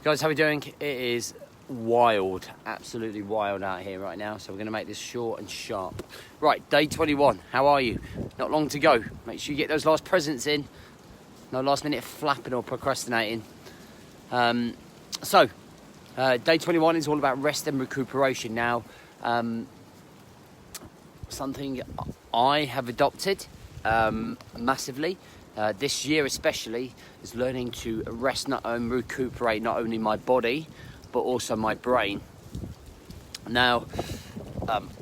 Guys, how are we doing? It is wild, absolutely wild out here right now, so we're going to make this short and sharp. Right, day 21, how are you? Not long to go. Make sure you get those last presents in. No last minute flapping or procrastinating. Day 21 is all about rest and recuperation. Now, something I have adopted massively, this year especially, is learning to rest and recuperate not only my body, but also my brain. Now,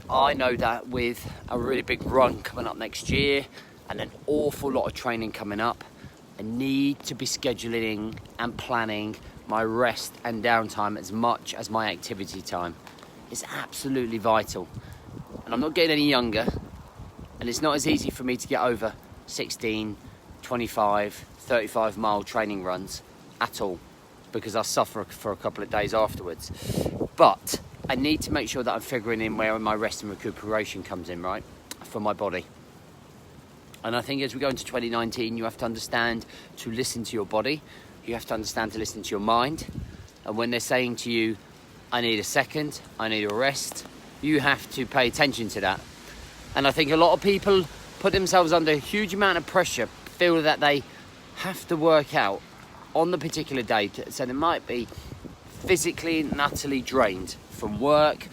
I know that with a really big run coming up next year and an awful lot of training coming up, I need to be scheduling and planning my rest and downtime as much as my activity time. It's absolutely vital. And I'm not getting any younger, and it's not as easy for me to get over 16, 25, 35 mile training runs at all, because I suffer for a couple of days afterwards. But I need to make sure that I'm figuring in where my rest and recuperation comes in, right, for my body. And I think as we go into 2019, you have to understand to listen to your body. You have to understand to listen to your mind. And when they're saying to you, I need a second, I need a rest, you have to pay attention to that. And I think a lot of people put themselves under a huge amount of pressure, feel that they have to work out on the particular day, so they might be physically and utterly drained from work,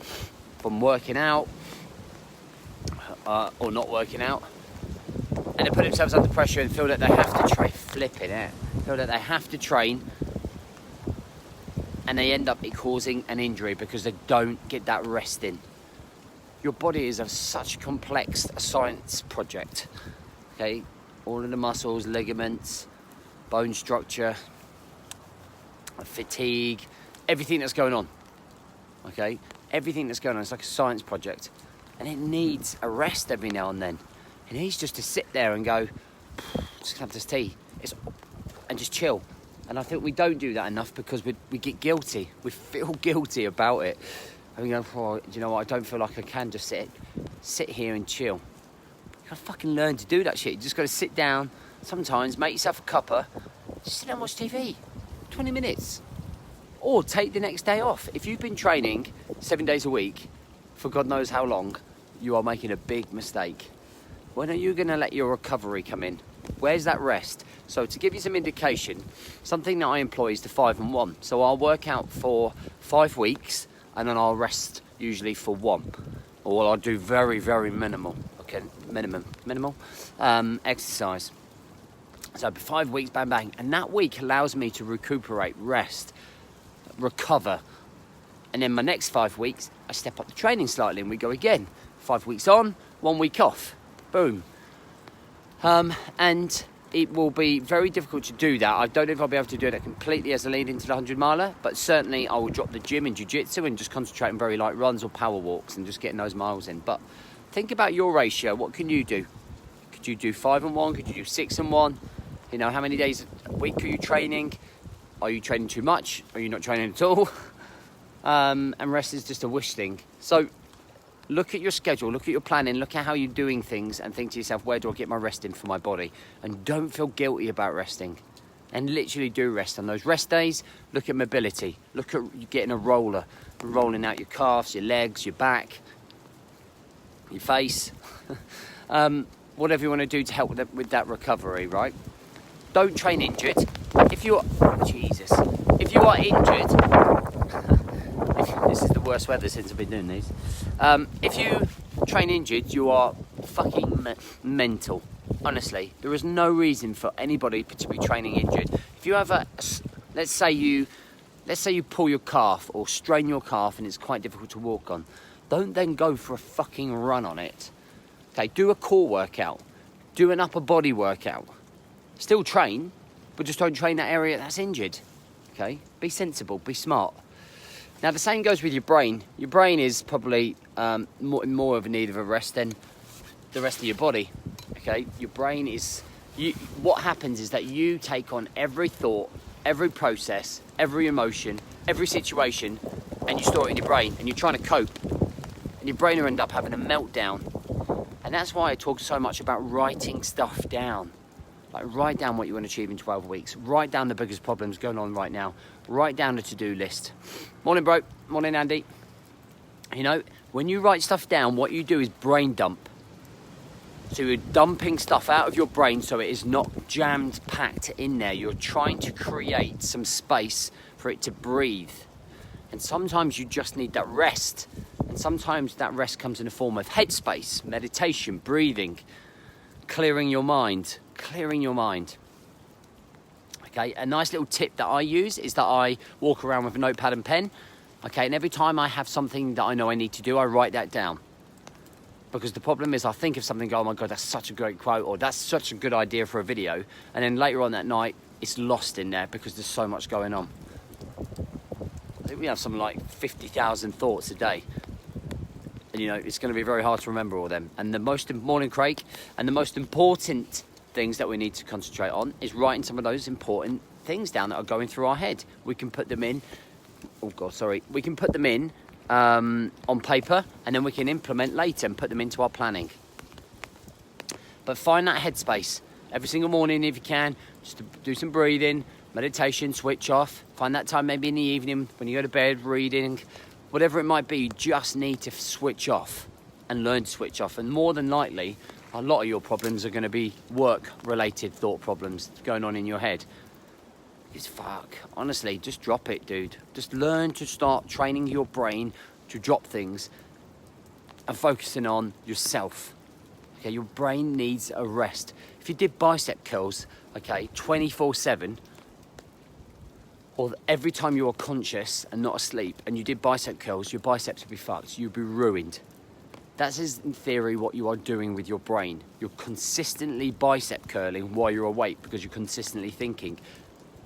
from working out, or not working out, and they put themselves under pressure and feel that they have to train, feel that they have to train, and they end up causing an injury because they don't get that rest in. Your body is such a complex science project, okay? All of the muscles, ligaments, bone structure, fatigue, everything that's going on, okay? Everything that's going on, it's like a science project. And it needs a rest every now and then. It needs just to sit there and go, just have this tea, and just chill. And I think we don't do that enough because we get guilty. We feel guilty about it. And we go, oh, do you know what, I don't feel like I can just sit here and chill. You gotta fucking learn to do that shit. You just gotta sit down, sometimes make yourself a cuppa, just sit and watch TV, 20 minutes. Or take the next day off. If you've been training 7 days a week for God knows how long, you are making a big mistake. When are you gonna let your recovery come in? Where's that rest? So to give you some indication, something that I employ is the 5 and 1. So I'll work out for 5 weeks and then I'll rest usually for 1. Or I'll do very, very minimal, okay, minimal exercise. So 5 weeks, bang, bang. And that week allows me to recuperate, rest, recover. And then my next 5 weeks, I step up the training slightly and we go again. 5 weeks on, 1 week off. Boom. And it will be very difficult to do that. I don't know if I'll be able to do that completely as a lead into the 100 miler, but certainly I will drop the gym and jiu-jitsu and just concentrate on very light runs or power walks and just getting those miles in. But think about your ratio. What can you do? Could you do 5 and 1? Could you do 6 and 1? You know, how many days a week are you training? Are you training too much? Are you not training at all? And rest is just a wish thing. So look at your schedule, look at your planning, look at how you're doing things and think to yourself, where do I get my rest in for my body? And don't feel guilty about resting. And literally do rest. On those rest days, look at mobility. Look at getting a roller, rolling out your calves, your legs, your back, your face. Whatever you want to do to help with that recovery, right? Don't train injured. If you are injured, this is the worst weather since I've been doing these. If you train injured, you are fucking mental. Honestly, there is no reason for anybody to be training injured. If you have let's say you pull your calf or strain your calf and it's quite difficult to walk on, don't then go for a fucking run on it. Okay, do a core workout, do an upper body workout. Still train, but just don't train that area that's injured. Okay, be sensible, be smart. Now the same goes with your brain. Your brain is probably more of a need of a rest than the rest of your body. Okay, your brain is. What happens is that you take on every thought, every process, every emotion, every situation, and you store it in your brain, and you're trying to cope, and your brain will end up having a meltdown. And that's why I talk so much about writing stuff down. Like, write down what you want to achieve in 12 weeks. Write down the biggest problems going on right now. Write down the to-do list. Morning, bro. Morning, Andy. You know, when you write stuff down, what you do is brain dump. So you're dumping stuff out of your brain so it is not jammed, packed in there. You're trying to create some space for it to breathe. And sometimes you just need that rest. And sometimes that rest comes in the form of headspace, meditation, breathing, clearing your mind. Okay, a nice little tip that I use is that I walk around with a notepad and pen. Okay, and every time I have something that I know I need to do, I write that down. Because the problem is I think of something, oh my God, that's such a great quote, or that's such a good idea for a video. And then later on that night, it's lost in there because there's so much going on. I think we have something like 50,000 thoughts a day. And you know, it's going to be very hard to remember all of them. And the most morning, Craig, and the most important things that we need to concentrate on is writing some of those important things down that are going through our head. We can put them in, we can put them in on paper, and then we can implement later and put them into our planning. But find that headspace every single morning if you can, just to do some breathing, meditation, switch off. Find that time maybe in the evening when you go to bed, reading, whatever it might be. You just need to switch off and learn to switch off. And more than likely, a lot of your problems are going to be work-related thought problems going on in your head. It's fuck. Honestly, just drop it, dude. Just learn to start training your brain to drop things and focusing on yourself. Okay, your brain needs a rest. If you did bicep curls, okay, 24/7, or every time you are conscious and not asleep and you did bicep curls, your biceps would be fucked. You'd be ruined. That is, in theory, what you are doing with your brain. You're consistently bicep curling while you're awake because you're consistently thinking.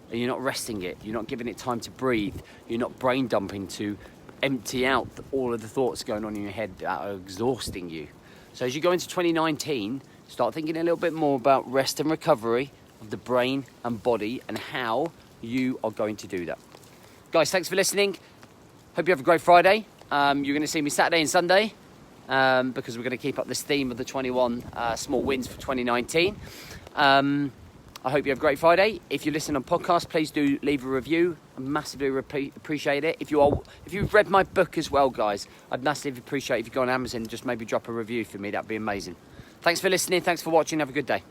And you're not resting it. You're not giving it time to breathe. You're not brain dumping to empty out all of the thoughts going on in your head that are exhausting you. So as you go into 2019, start thinking a little bit more about rest and recovery of the brain and body and how you are going to do that. Guys, thanks for listening. Hope you have a great Friday. You're going to see me Saturday and Sunday because we're going to keep up this theme of the 21 small wins for 2019. I hope you have a great Friday. If you listen on podcast, please do leave a review. I massively appreciate it. If you've read my book as well, guys, I'd massively appreciate it if you go on Amazon and just maybe drop a review for me. That'd be amazing. Thanks for listening. Thanks for watching. Have a good day.